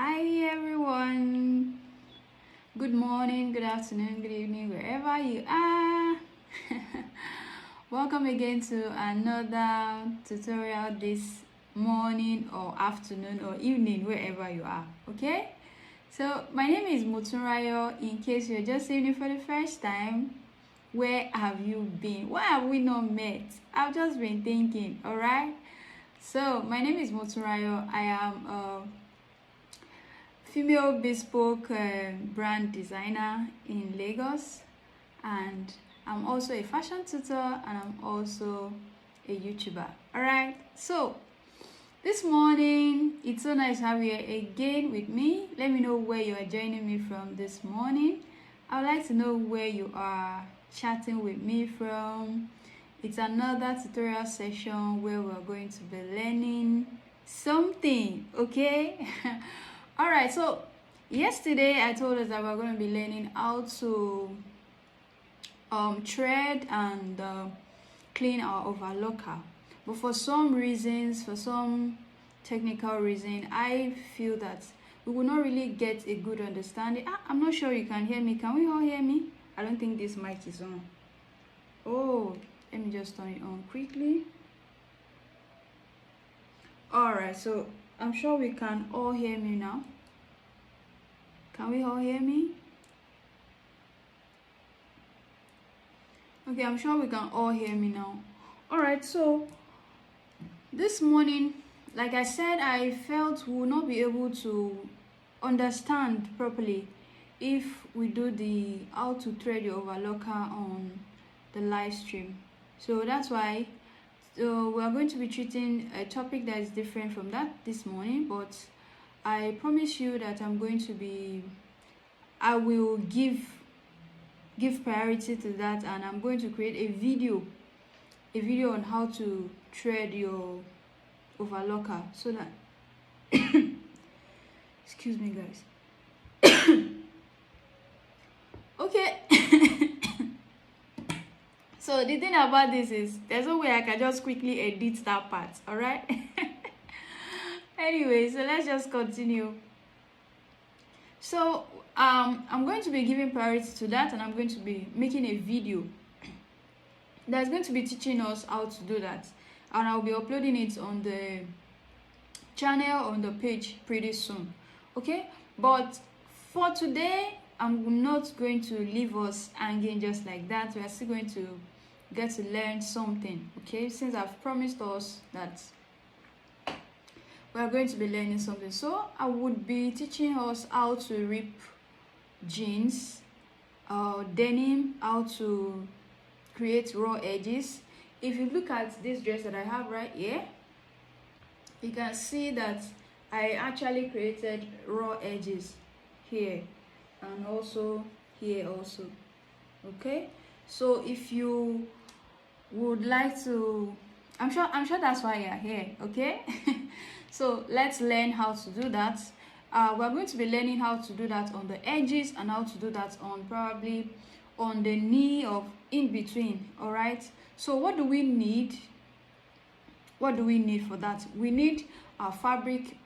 Hi everyone. Good morning, good afternoon, good evening, wherever you are. Welcome again to another tutorial this morning or afternoon or evening, wherever you are. Okay? So my name is Mutunrayo. In case you're just seeing me for the first time, where have you been? Why have we not met? I've just been thinking, alright? So my name is Mutunrayo. I am a female bespoke brand designer in Lagos, and I'm also a fashion tutor, and I'm also a YouTuber. Alright, so this morning it's so nice to have you again with me. Let me know where you are joining me from this morning. I would like to know where you are chatting with me from. It's another tutorial session where we're going to be learning something, okay? All right, so yesterday I told us that we're going to be learning how to thread and clean our overlocker. But for some reasons, for some technical reason, I feel that we will not really get a good understanding. I'm not sure you can hear me. Can we all hear me? I don't think this mic is on. Oh, let me just turn it on quickly. All right, so I'm sure we can all hear me now. Can we all hear me? Okay, I'm sure we can all hear me now. All right, so this morning, like I said, I felt we will not be able to understand properly if we do the how to thread your overlocker on the live stream. So that's why we are going to be treating a topic that is different from that this morning, but I promise you that I will give priority to that, and I'm going to create a video on how to thread your overlocker so that excuse me guys. Okay. So the thing about this is there's no way I can just quickly edit that part, all right? Anyway, so let's just continue. So I'm going to be giving priority to that, and I'm going to be making a video that's going to be teaching us how to do that, and I'll be uploading it on the channel, on the page pretty soon. Okay, but for today I'm not going to leave us hanging just like that. We are still going to get to learn something, okay, since I've promised us that we are going to be learning something. So I would be teaching us how to rip jeans, denim, how to create raw edges. If you look at this dress that I have right here, you can see that I actually created raw edges here and also here also. Okay, so if you would like to, I'm sure that's why you're here. Okay. So let's learn how to do that. We're going to be learning how to do that on the edges and how to do that on probably on the knee of in between. All right, so what do we need for that? We need our fabric.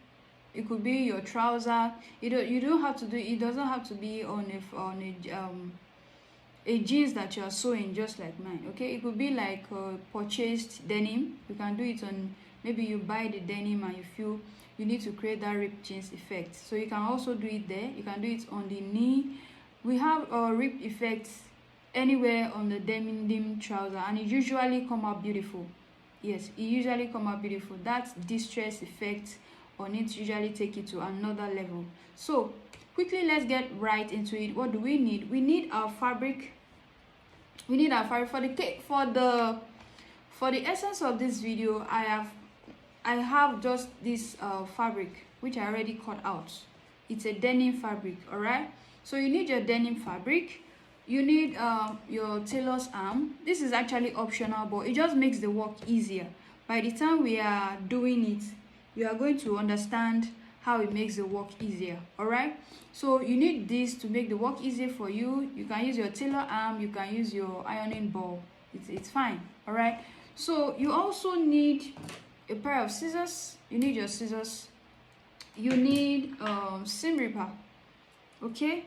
It could be your trouser. You don't have to do it doesn't have to be on a jeans that you are sewing just like mine. Okay, it could be like purchased denim. You can do it on, maybe you buy the denim and you feel you need to create that ripped jeans effect, so you can also do it there. You can do it on the knee. We have a ripped effect anywhere on the denim trouser, and it usually come out beautiful. Yes, it usually come out beautiful. That distress effect on it usually take it to another level. So quickly, let's get right into it. What do we need? We need our fabric. For the essence of this video, I have just this fabric which I already cut out. It's a denim fabric. All right, so you need your denim fabric. You need your tailor's arm. This is actually optional, but it just makes the work easier. By the time we are doing it, you are going to understand how it makes the work easier. All right, so you need this to make the work easier for you. You can use your tailor arm, you can use your ironing board. It's fine. All right, so you also need a pair of scissors. You need your scissors. you need seam ripper. Okay,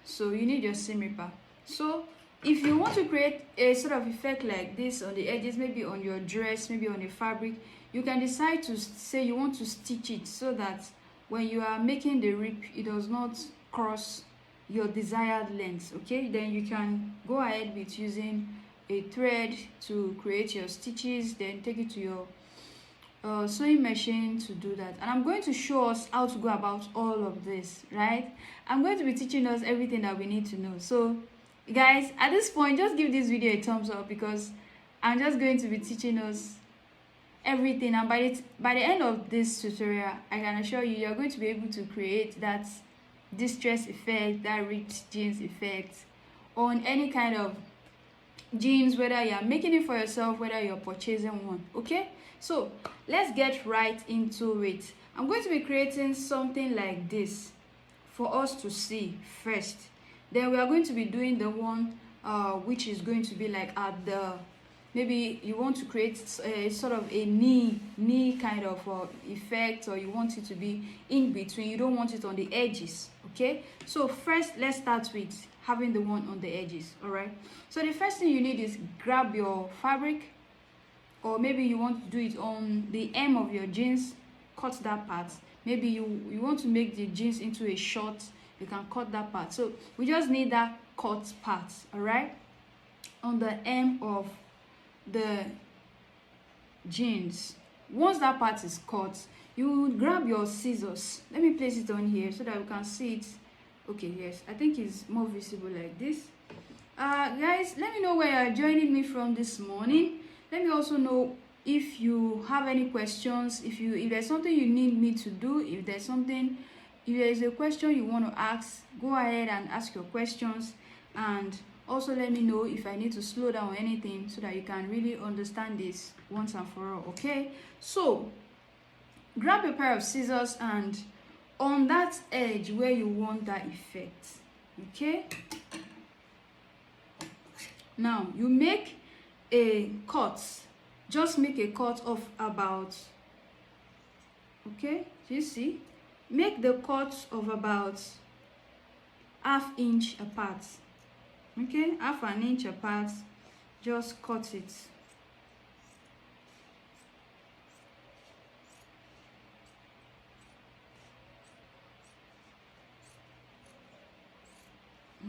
so you need your seam ripper. So if you want to create a sort of effect like this on the edges, maybe on your dress, maybe on a fabric, you can decide to say you want to stitch it so that when you are making the rip, it does not cross your desired length. Okay, then you can go ahead with using a thread to create your stitches, then take it to your sewing machine to do that. And I'm going to show us how to go about all of this, right? I'm going to be teaching us everything that we need to know. So guys, at this point, just give this video a thumbs up, because I'm just going to be teaching us everything, and by the end of this tutorial, I can assure you, you're going to be able to create that distress effect, that ripped jeans effect on any kind of jeans, whether you're making it for yourself, whether you're purchasing one. Okay, so let's get right into it. I'm going to be creating something like this for us to see first. Then we are going to be doing the one which is going to be like at the, maybe you want to create a sort of a knee kind of effect, or you want it to be in between, you don't want it on the edges. Okay, so first let's start with having the one on the edges. All right, so the first thing you need is grab your fabric, or maybe you want to do it on the hem of your jeans, cut that part. Maybe you want to make the jeans into a short, you can cut that part. So we just need that cut part, all right, on the hem of the jeans. Once that part is cut, you will grab your scissors. Let me place it on here so that we can see it. Okay, yes, I think it's more visible like this. Guys, let me know where you're joining me from this morning. Let me also know if you have any questions, if there's something you need me to do, if there is a question you want to ask, go ahead and ask your questions. And also let me know if I need to slow down or anything, so that you can really understand this once and for all. Okay, so grab a pair of scissors, and on that edge where you want that effect, okay, now you make a cut. Just make a cut of about, okay, you see, make the cut of about ½ inch apart. Okay, ½ inch apart, just cut it.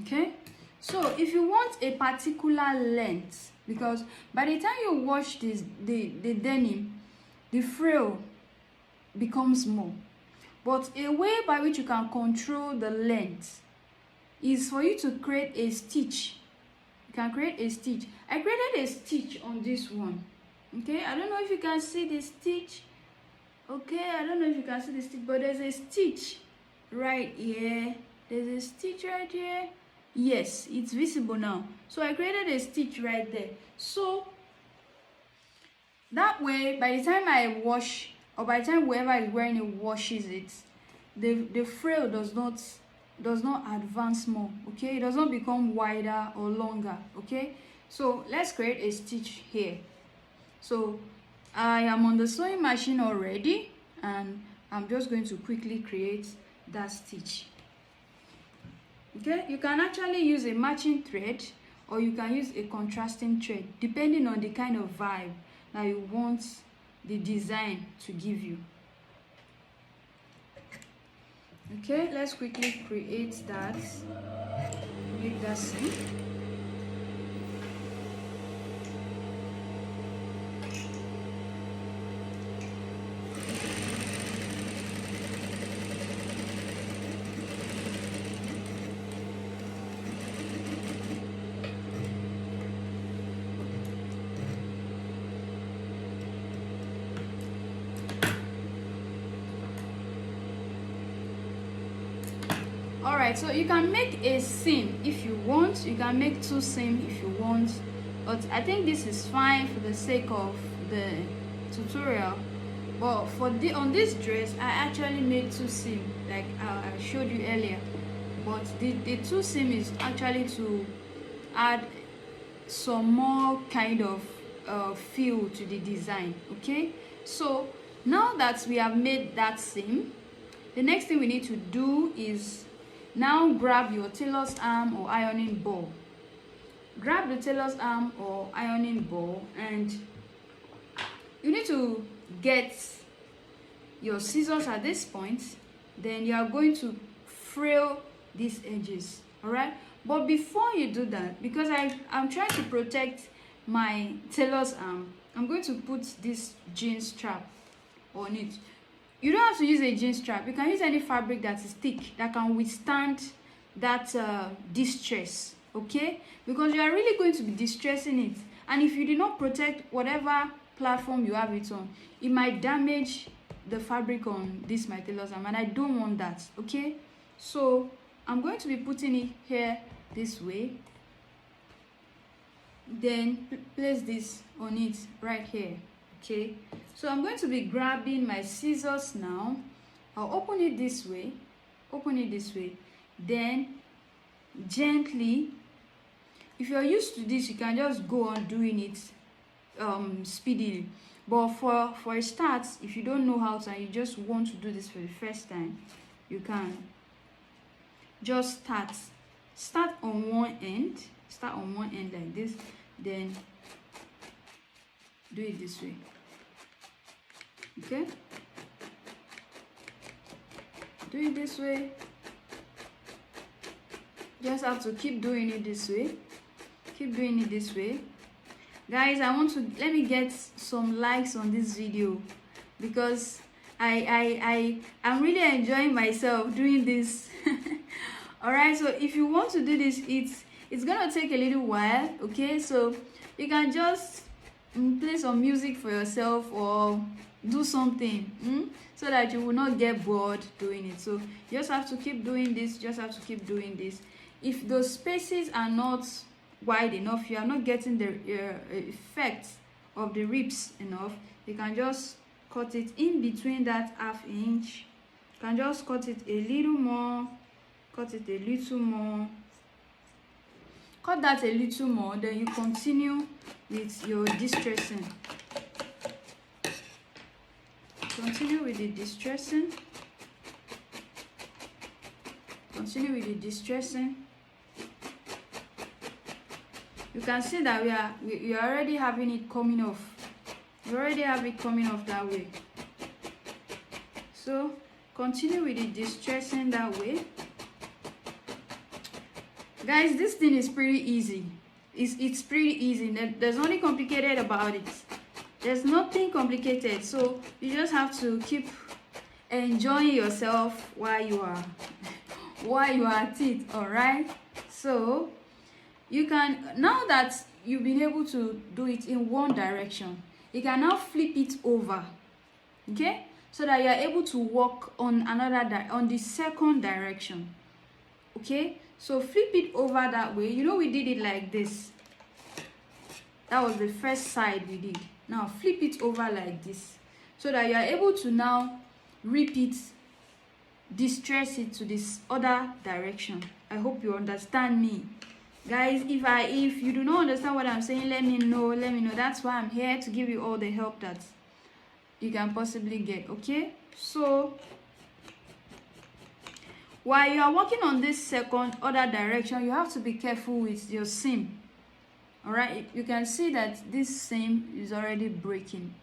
Okay, so if you want a particular length, because by the time you wash the denim, the frill becomes more, but a way by which you can control the length is for you to create a stitch. You can create a stitch. I created a stitch on this one. Okay, I don't know if you can see the stitch. Okay, I don't know if you can see the stitch, but there's a stitch right here. There's a stitch right here. Yes, it's visible now. So I created a stitch right there. So that way, by the time I wash, or by the time whoever is wearing it washes it, the frill does not advance more. Okay, it does not become wider or longer. Okay, so let's create a stitch here. So I am on the sewing machine already, and I'm just going to quickly create that stitch. Okay, you can actually use a matching thread, or you can use a contrasting thread, depending on the kind of vibe that you want the design to give you. Okay, let's quickly create that, make that seam. Alright, so you can make a seam if you want, you can make 2 seams if you want, but I think this is fine for the sake of the tutorial. But on this dress, I actually made 2 seams, like I showed you earlier. But the 2 seams is actually to add some more kind of feel to the design. Okay, so now that we have made that seam, The next thing we need to do is now grab your tailor's arm or ironing ball. Grab the tailor's arm or ironing ball, and you need to get your scissors at this point. Then you are going to frill these edges, all right? But before you do that, because I'm trying to protect my tailor's arm, I'm going to put this jean strap on it. You don't have to use a jean strap. You can use any fabric that is thick, that can withstand that distress, okay? Because you are really going to be distressing it, and if you do not protect whatever platform you have it on, it might damage the fabric on this my tailor's arm, and I don't want that, okay? So I'm going to be putting it here this way, then place this on it right here, okay? So I'm going to be grabbing my scissors now. I'll open it this way, then gently, if you're used to this, you can just go on doing it speedily. But for a start, if you don't know how to and you just want to do this for the first time, you can just start on one end, like this, then do it this way, okay? Do it this way. Just have to keep doing it this way, guys. I want to let me get some likes on this video, because I'm really enjoying myself doing this. All right, so if you want to do this, it's gonna take a little while, okay? So you can just play some music for yourself or do something so that you will not get bored doing it. So you just have to keep doing this, If those spaces are not wide enough, you are not getting the effect of the ribs enough, you can just cut it in between that ½ inch. You can just cut it a little more, cut that a little more, then you continue with your distressing. Continue with the distressing. You can see that we are already having it coming off. We already have it coming off that way. So continue with the distressing that way. Guys, this thing is pretty easy. It's pretty easy. There's nothing complicated about it. There's nothing complicated. So you just have to keep enjoying yourself while you are at it. All right. So you can, now that you've been able to do it in one direction, you can now flip it over, okay, so that you are able to walk on on the second direction, okay? So flip it over that way. You know, we did it like this. That was the first side we did. Now flip it over like this, so that you are able to now repeat, distress it to this other direction. I hope you understand me, guys. If you do not understand what I'm saying, let me know. That's why I'm here, to give you all the help that you can possibly get, okay? So while you are working on this second other direction, you have to be careful with your seam. All right, you can see that this seam is already breaking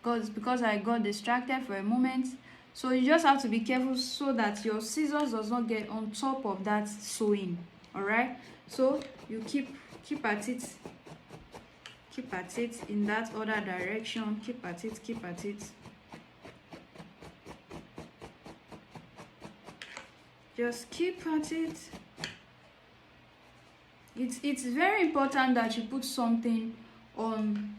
because I got distracted for a moment. So you just have to be careful so that your scissors does not get on top of that sewing. All right, so you keep at it in that other direction. Keep at it. Just keep at it. It's very important that you put something on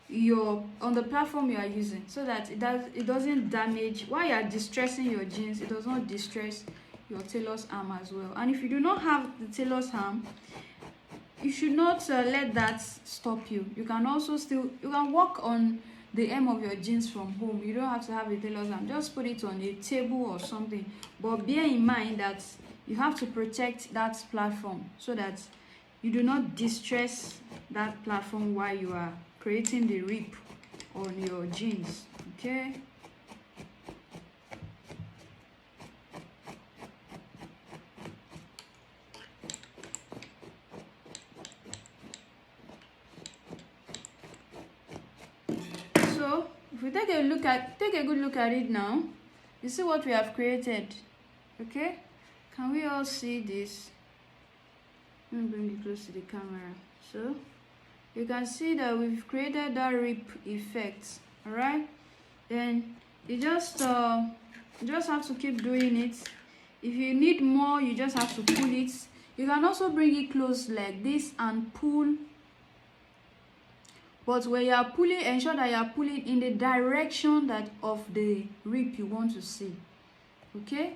the platform you are using, so that it doesn't damage while you are distressing your jeans. It does not distress your tailor's arm as well. And if you do not have the tailor's arm, you should not let that stop you. You can also you can work on the hem of your jeans from home. You don't have to have a tailor's arm. Just put it on a table or something, but bear in mind that you have to protect that platform so that you do not distress that platform while you are creating the rip on your jeans, okay? if we take a good look at it now, you see what we have created. Okay, can we all see this? Let me bring it close to the camera. So you can see that we've created that rip effect. All right, then you just have to keep doing it. If you need more, you just have to pull it. You can also bring it close like this and pull, but when you are pulling, ensure that you are pulling in the direction that of the rip you want to see. Okay,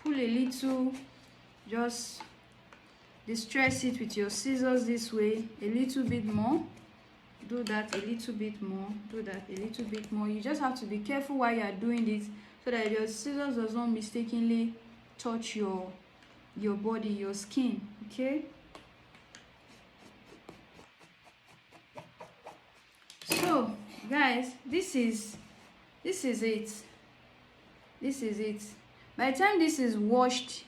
pull a little, just distress it with your scissors this way, a little bit more, do that a little bit more, do that a little bit more. You just have to be careful while you are doing this so that your scissors does not mistakenly touch your body, your skin. Okay, so guys, this is it. This is it. By the time this is washed,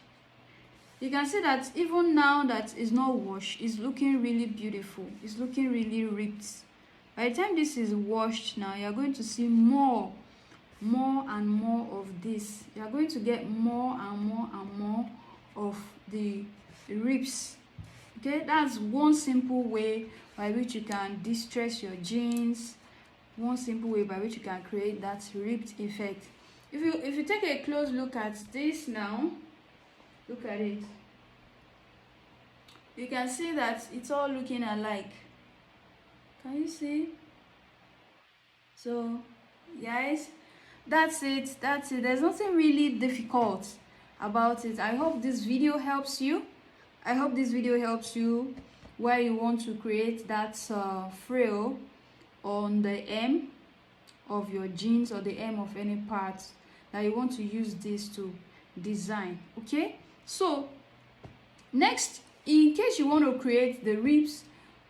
you can see that even now that it's not washed, it's looking really beautiful. It's looking really ripped. By the time this is washed now, you're going to see more and more of this. You're going to get more and more of the rips. Okay, that's one simple way by which you can distress your jeans. One simple way by which you can create that ripped effect. If you take a close look at this now, look at it. You can see that it's all looking alike. Can you see? So guys, that's it. There's nothing really difficult about it. I hope this video helps you. I hope this video helps you where you want to create that frill on the hem of your jeans or the hem of any part that you want to use this to design. Okay, so next, in case you want to create the rips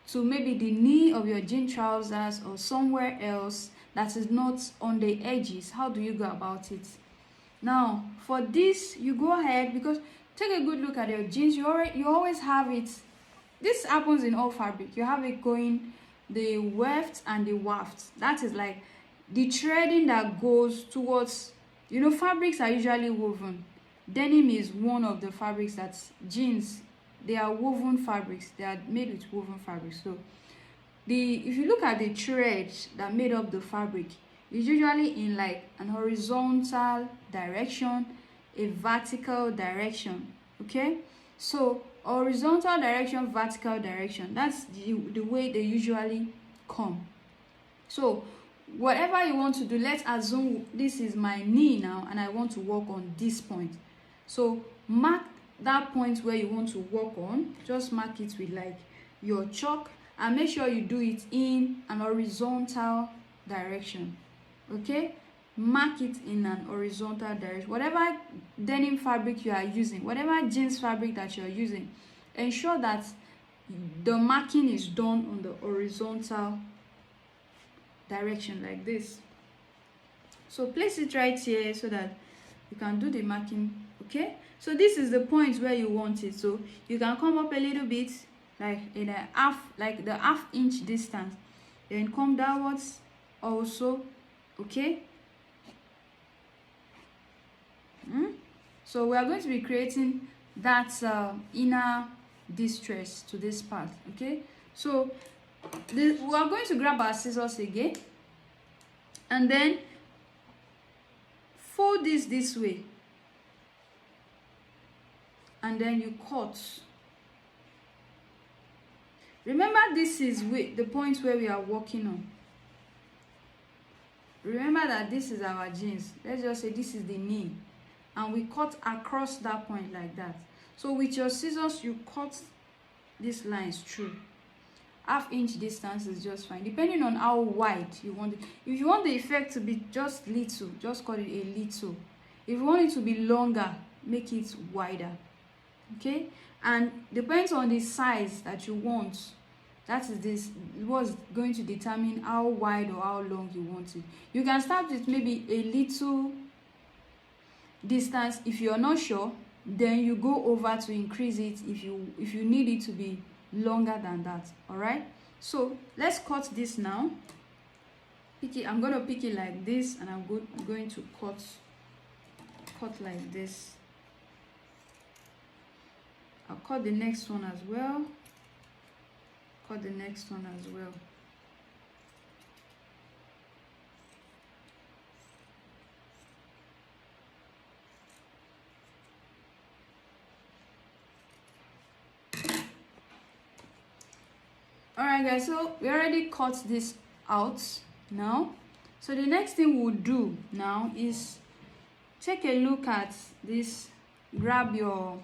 to maybe the knee of your jean trousers or somewhere else that is not on the edges, how do you go about it? Now for this, you go ahead, because take a good look at your jeans. You always have it. This happens in all fabric. You have it going the weft and the waft. That is like the threading that goes towards, you know, fabrics are usually woven. Denim is one of the fabrics that's jeans. They are woven fabrics. They are made with woven fabrics. So if you look at the thread that made up the fabric, it's usually in like an horizontal direction, a vertical direction. Okay, so horizontal direction, vertical direction, that's the way they usually come. So whatever you want to do, let's assume this is my knee now and I want to work on this point. So mark that point where you want to work on. Just mark it with like your chalk and make sure you do it in an horizontal direction. Okay, mark it in an horizontal direction. Whatever denim fabric you are using, whatever jeans fabric that you're using, ensure that the marking is done on the horizontal direction like this. So place it right here so that you can do the marking. Okay, so this is the point where you want it. So you can come up a little bit, like in a half, like the half-inch distance, then come downwards also. Okay, so we are going to be creating that inner distress to this part. Okay, so we are going to grab our scissors again and then fold this way, and then you cut. Remember, this is the point where we are working on. Remember that this is our jeans. Let's just say this is the knee, and we cut across that point like that. So with your scissors, you cut these lines through. Half-inch distance is just fine, depending on how wide you want it. If you want the effect to be just little, just cut it a little. If you want it to be longer, make it wider. Okay, and depends on the size that you want. That is this was going to determine how wide or how long you want it. You can start with maybe a little distance. If you're not sure, then you go over to increase it if you need it to be longer than that. All right, so let's cut this now. pick it. I'm gonna pick it like this, and I'm going to cut like this. I'll cut the next one as well. Cut the next one as well. Alright guys, so we already cut this out now. So the next thing we'll do now is take a look at this. Grab your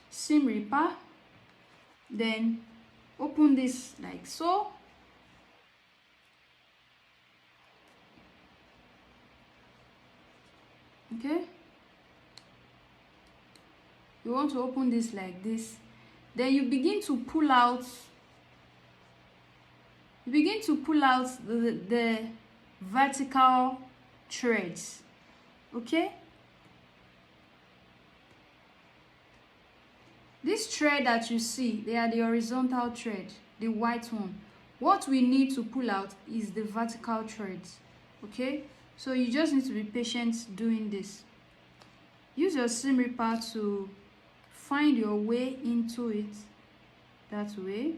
seam ripper, then open this like so. Okay, you want to open this like this, then you begin to pull out the vertical threads. Okay, this thread that you see, they are the horizontal thread, the white one. What we need to pull out is the vertical threads. Okay, so you just need to be patient doing this. Use your seam ripper to find your way into it that way.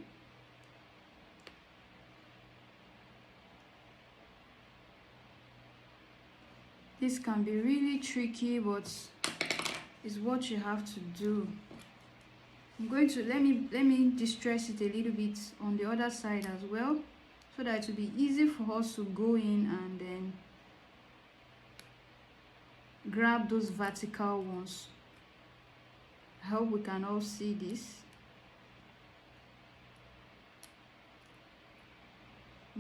This can be really tricky, but it's what you have to do. I'm going to let me distress it a little bit on the other side as well, so that it will be easy for us to go in and then grab those vertical ones. I hope we can all see this.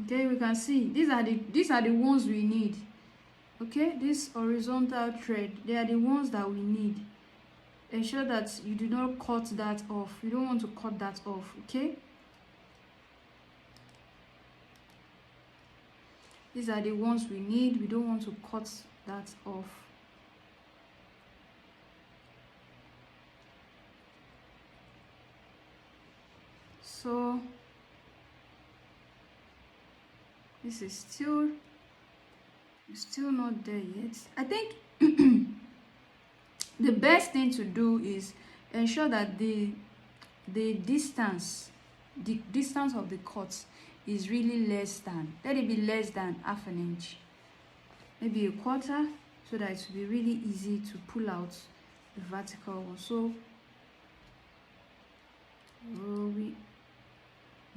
Okay, we can see these are the ones we need. Okay, this horizontal thread, they are the ones that we need. Ensure that you do not cut that off. You don't want to cut that off. Okay, these are the ones we need. We don't want to cut that off. So this is still not there yet. I think the best thing to do is ensure that the distance of the cut is really less than, let it be less than half an inch, maybe a quarter, so that it will be really easy to pull out the vertical one. So we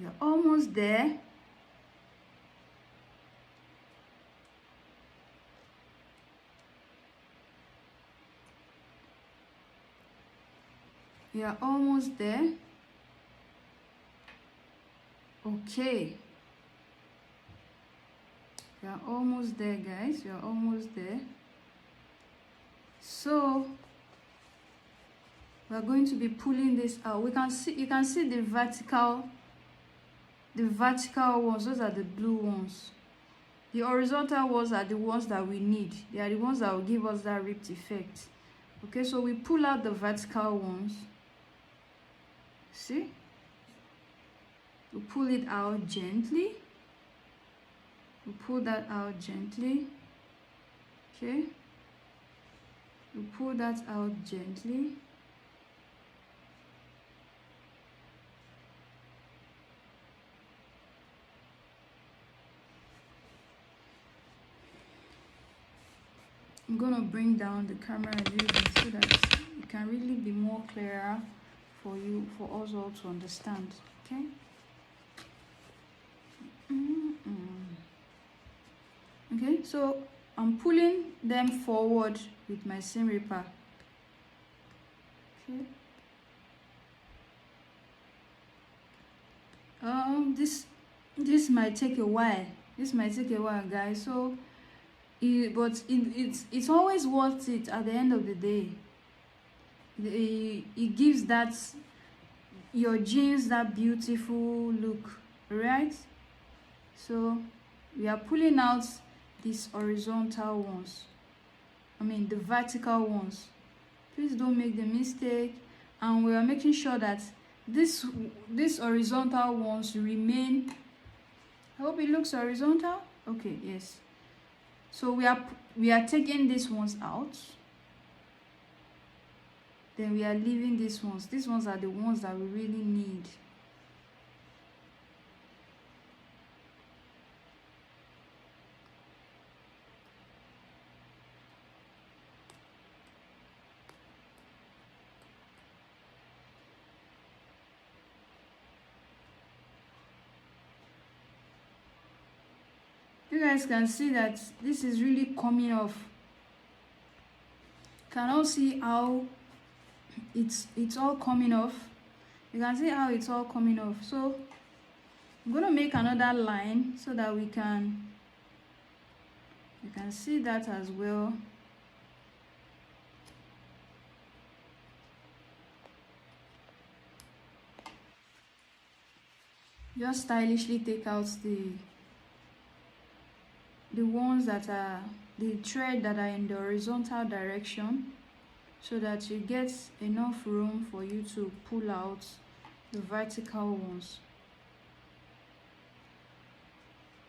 are almost there. We are almost there. Okay, we are almost there, guys. We are almost there. So we are going to be pulling this out. You can see the vertical ones. Those are the blue ones. The horizontal ones are the ones that we need. They are the ones that will give us that ripped effect. Okay, so we pull out the vertical ones. See, we pull it out gently. We pull that out gently. Okay, we pull that out gently. I'm gonna bring down the camera a little bit so that it can really be more clearer for you, for us all to understand. Okay. Okay, so I'm pulling them forward with my seam ripper. Okay. This might take a while. This might take a while, guys. So it's always worth it at the end of the day. It gives that your jeans that beautiful look, right? So we are pulling out these horizontal ones, the vertical ones. Please don't make the mistake. And we are making sure that these horizontal ones remain. I hope it looks horizontal. Okay, yes. So we are taking these ones out. Then we are leaving these ones. These ones are the ones that we really need. You guys can see that this is really coming off. Can all see how it's all coming off. You can see how it's all coming off. So I'm going to make another line so that you can see that as well. Just stylishly take out the ones that are the thread that are in the horizontal direction, so that you get enough room for you to pull out the vertical ones.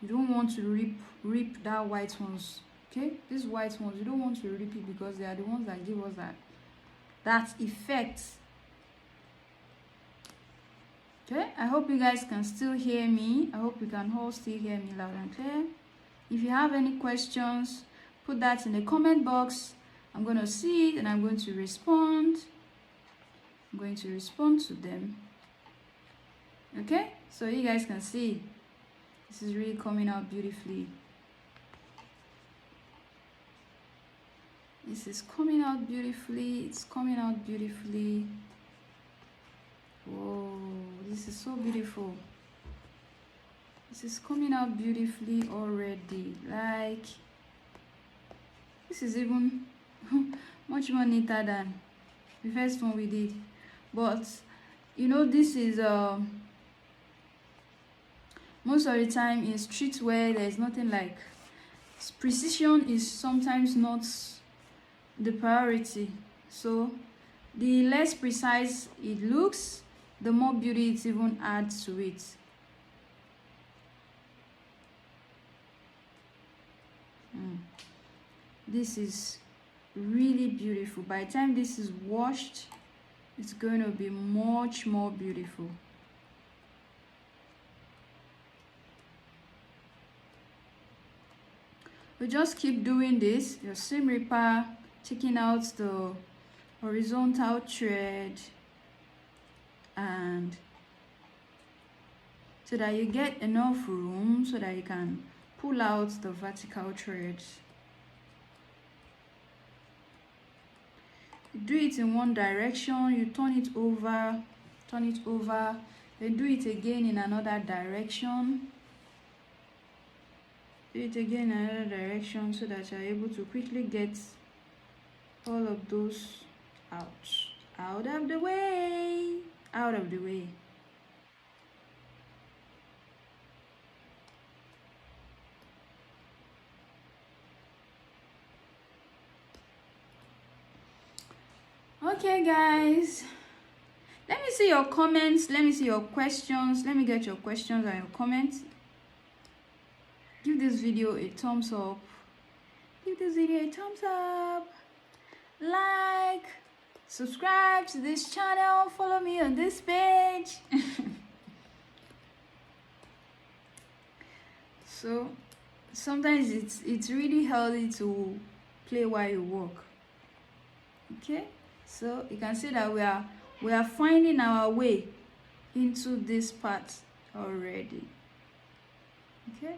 You don't want to rip that white ones, okay? These white ones, you don't want to rip it because they are the ones that give us that effect. Okay, I hope you guys can still hear me. I hope you can all still hear me loud and clear. If you have any questions, put that in the comment box. I'm going to see it and I'm going to respond. I'm going to respond to them. Okay, so you guys can see this is really coming out beautifully. This is coming out beautifully. It's coming out beautifully. Whoa, this is so beautiful. This is coming out beautifully already. Like, this is even much more neater than the first one we did. But you know, this is most of the time in streetwear there's nothing like precision is sometimes not the priority. So the less precise it looks, the more beauty it even adds to it. This is really beautiful. By the time this is washed, it's going to be much more beautiful. We just keep doing this. Your seam ripper, taking out the horizontal thread, and so that you get enough room so that you can pull out the vertical thread. You do it in one direction, you turn it over, then do it again in another direction. Do it again in another direction so that you're able to quickly get all of those out of the way. Okay guys, let me see your comments, let me see your questions, let me get your questions and your comments. Give this video a thumbs up, like, subscribe to this channel, follow me on this page. So sometimes it's really healthy to play while you work. Okay, so you can see that we are finding our way into this part already. Okay,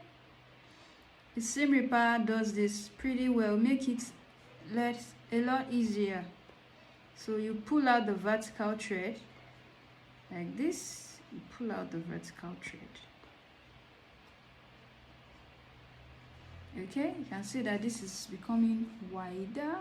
the seam ripper does this pretty well, make it a lot easier. So you pull out the vertical thread like this, you pull out the vertical thread. Okay, you can see that this is becoming wider.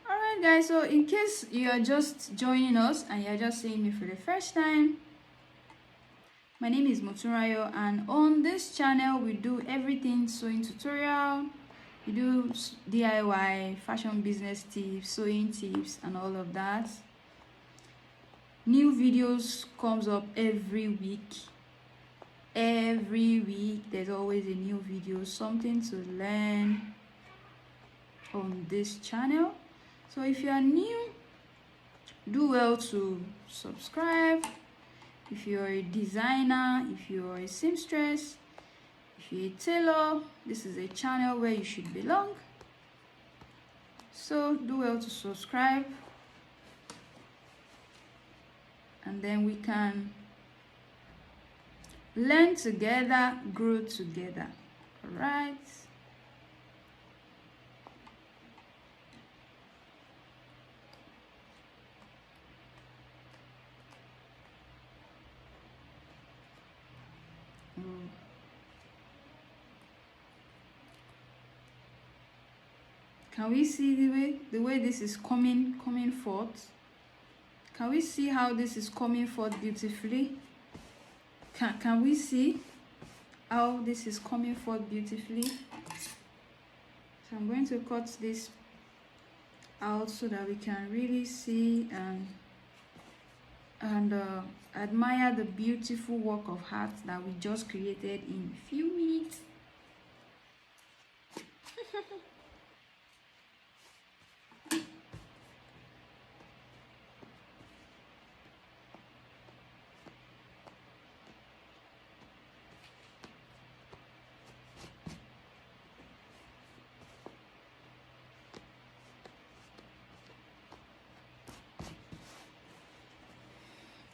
Alright guys, so in case you are just joining us and you're just seeing me for the first time, my name is Motunrayo, and on this channel we do everything sewing tutorial. We do DIY, fashion business tips, sewing tips and all of that. New videos comes up every week. Every week there's always a new video, something to learn on this channel. So if you are new, do well to subscribe. If you're a designer, if you're a seamstress, if you're a tailor, this is a channel where you should belong. So do well to subscribe, and then we can learn together, grow together. All right. Can we see the way this is coming forth? Can we see how this is coming forth beautifully? Can we see how this is coming forth beautifully? So I'm going to cut this out so that we can really see and admire the beautiful work of art that we just created in a few minutes.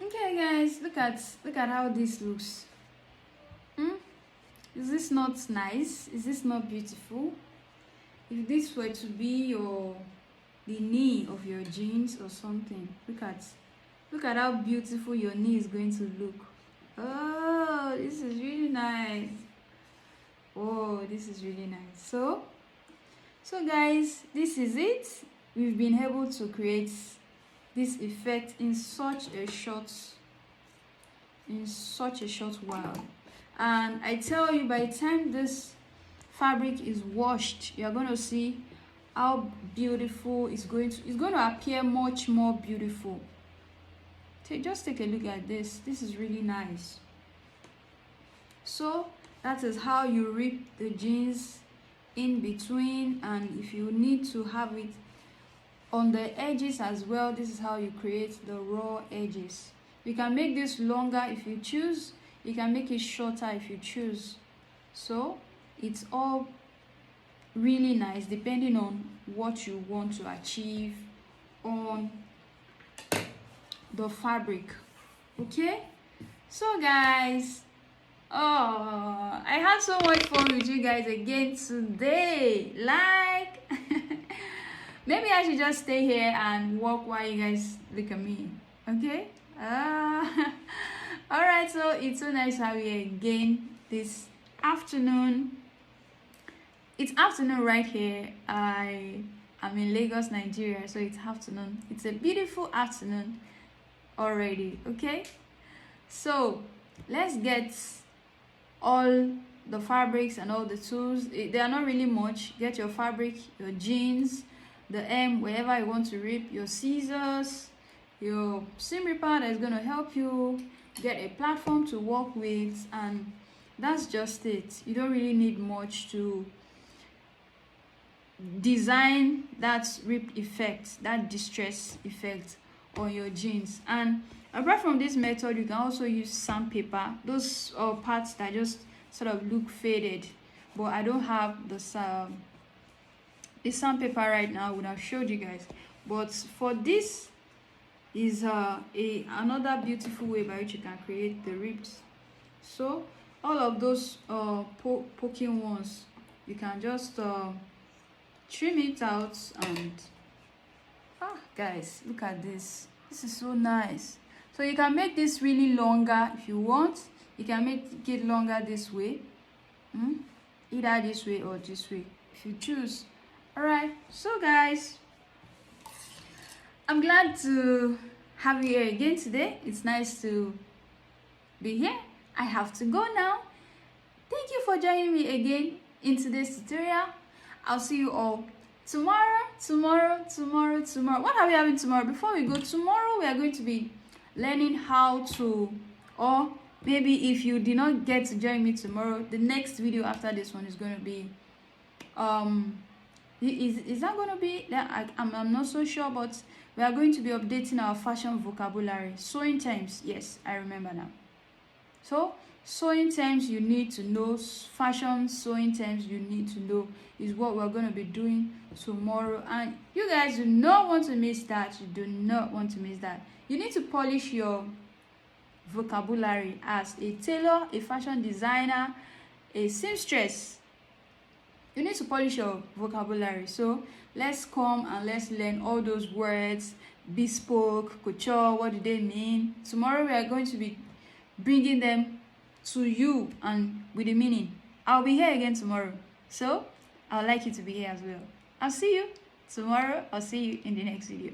Okay guys, look at how this looks. Is this not nice? Is this not beautiful? If this were to be the knee of your jeans or something, look at how beautiful your knee is going to look. Oh, this is really nice. Oh, this is really nice. So guys, this is it. We've been able to create this effect in such a short while, and I tell you, by the time this fabric is washed, you're going to see how beautiful it's going to appear, much more beautiful. Just take a look at this. This is really nice. So that is how you rip the jeans in between, and if you need to have it on the edges as well, this is how you create the raw edges. You can make this longer if you choose. You can make it shorter if you choose. So it's all really nice depending on what you want to achieve on the fabric. Okay, so guys, I had so much fun with you guys again today. Like maybe I should just stay here and walk while you guys look at me. Okay. All right, so it's so nice to have you again this afternoon. It's afternoon right here. I'm in Lagos, Nigeria, so it's afternoon. It's a beautiful afternoon already. Okay, so let's get all the fabrics and all the tools. They are not really much. Get your fabric, your jeans, the hem, wherever you want to rip, your scissors, your seam ripper that is going to help you get a platform to work with, and that's just it. You don't really need much to design that rip effect, that distress effect on your jeans. And apart from this method, you can also use sandpaper. Those parts that just sort of look faded, but I don't have the sandpaper right now. I would have showed you guys, but for this is another beautiful way by which you can create the rips. So all of those poking ones, you can just trim it out. And guys, look at this. This is so nice. So you can make this really longer if you want. You can make it longer this way, either this way or this way if you choose. All right, so guys, I'm glad to have you here again today. It's nice to be here. I have to go now. Thank you for joining me again in today's tutorial. I'll see you all tomorrow. What are we having tomorrow? Before we go, tomorrow we are going to be learning how to, or maybe if you did not get to join me tomorrow, the next video after this one is going to be is that going to be that? I'm not so sure, but we are going to be updating our fashion vocabulary. Sewing terms, yes, I remember now. So sewing terms you need to know, fashion sewing terms you need to know is what we're going to be doing tomorrow, and you guys do not want to miss that. You do not want to miss that. You need to polish your vocabulary as a tailor, a fashion designer, a seamstress. You need to polish your vocabulary. So let's come and let's learn all those words. Bespoke, couture, what do they mean? Tomorrow we are going to be bringing them to you and with the meaning. I'll be here again tomorrow, so I'd like you to be here as well. I'll see you tomorrow. I'll see you in the next video.